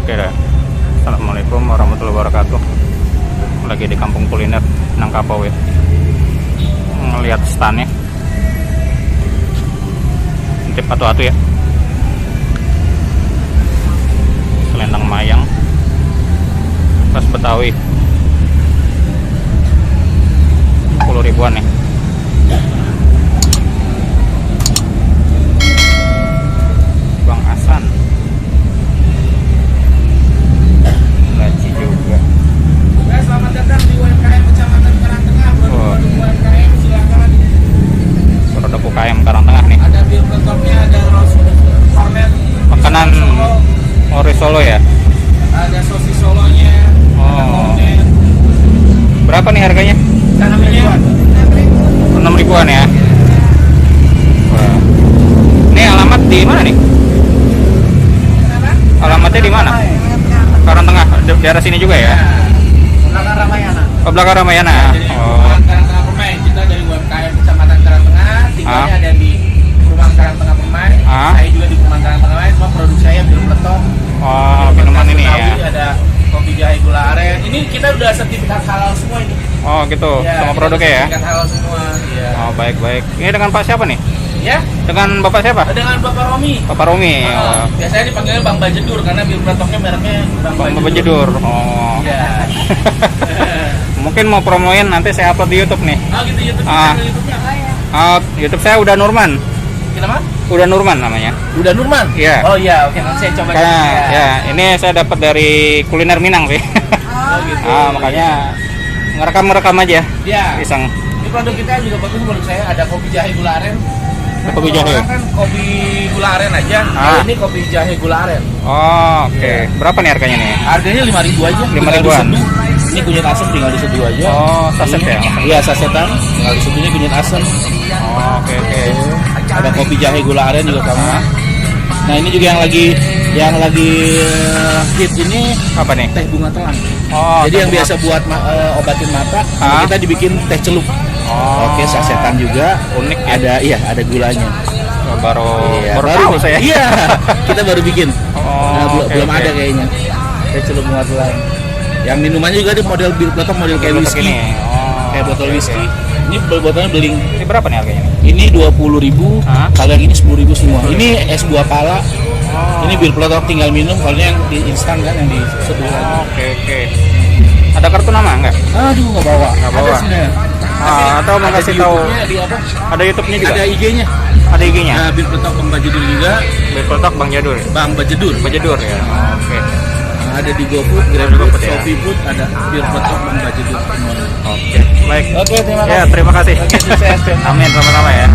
Oke dah. Assalamualaikum warahmatullahi wabarakatuh. Lagi di kampung kuliner Minangkabau ya. Ngelihat stannya. Tip atu-atu ya. Selendang mayang. Khas Betawi. 10 ribuan nih. Bang Asan. Laci juga. Selamat datang di UMKM Kecamatan Karangtengah. Produk UMKM silakan. Produk UKM Karangtengah nih. Ada bir pletopnya, ada rose kornet. Makanan Ori Solo ya. Ada sosis solonya. Ada kornet. Berapa nih harganya? 6 ribuan ya. Wah. Ini alamat di mana nih? Alamatnya di mana? Karangtengah, daerah sini juga ya? Belakang Ramayana. Oh, belakang Ramayana. Oh. Karangtengah Permai. Kita dari UMKM Kecamatan Karangtengah. Tinggalnya ada di Perumahan Karangtengah Permai. Saya juga di Perumahan Karangtengah Permai. Cuma produk saya bir peletok. Oh, minuman ini ya. Ada kopi jahe gula aren. Ini kita udah sertifikat halal semua ini. Oh gitu, Ya, sama produknya ya? sertifikat halal semua. Ya. Oh baik-baik. Ini dengan Pak siapa nih? Ya, Dengan Bapak siapa? dengan Bapak Romi. Bapak Romi. Oh. Biasanya dipanggilnya Bang Bajedur karena bir peletoknya mereknya Bang Bajedur. Oh. Ya. Mungkin mau promoin nanti saya upload di YouTube nih. Oh gitu YouTube. Ah. YouTube-nya apa ya? YouTube saya udah Nurman. Kenapa? Udah Nurman namanya. Udah Nurman? Iya. Oh iya, oke nanti saya coba. Ya, ini saya dapat dari kuliner Minang sih. Oh gitu. Makanya ngerekam aja. Ya. Iseng. Ini produk kita juga bagus menurut saya. Ada kopi jahe gula aren. Kopi jahe. Orang kan kopi gula aren aja. Ini kopi jahe gula aren. Oh, oke. Berapa nih harganya nih? Harganya 5.000 aja. 5.000-an. Ini kunyit asam tinggal diseduh aja. Oh, saset ya? Iya, sasetan. Tinggal diseduhnya kunyit asam. Oh, oke. Ada kopi jahe gula aren juga sama. Nah, ini juga yang lagi hit ini Apa nih? teh bunga telang. Oh, Jadi yang biasa buat obatin mata, kita dibikin teh celup. Oh. Oke, sasetan juga. Unik ya? Ada gulanya. Oh, baru Iya, tahu saya. Iya, kita baru bikin. Oh, Belum ada kayaknya. Teh celup bunga telang. Yang minumannya juga ada model bir peletok, model kayak Untuk whisky. ini. Oh, Kayak botol oke, whisky. oke. Ini botolnya beling. Ini berapa nih harganya? Ini 20.000, kalau yang ini 10.000 semua. Ini es buah pala. Oh. Ini bir peletok tinggal minum, kalau yang di instan kan yang diseduh. Oke. Ada kartu nama enggak? Aduh, nggak bawa. Nggak bawa. Ada sebenarnya. Atau mau Ada kasih di tahu? YouTube-nya, di apa? Ada YouTube-nya juga? Ada IG-nya. Ada IG-nya? Nah, bir peletok Bang Bajedur juga. Berpeletok Bang Jadur. Bang Bajedur. Bajedur ya. Oke. Ada di GoFood, Di GrabFood, GoFood ya. ShopeeFood, ada bir peletok Bang Bajedur. Oke. Baik. Oke, terima kasih. Ya, terima kasih. Oke, sukses. Amin, sama-sama ya.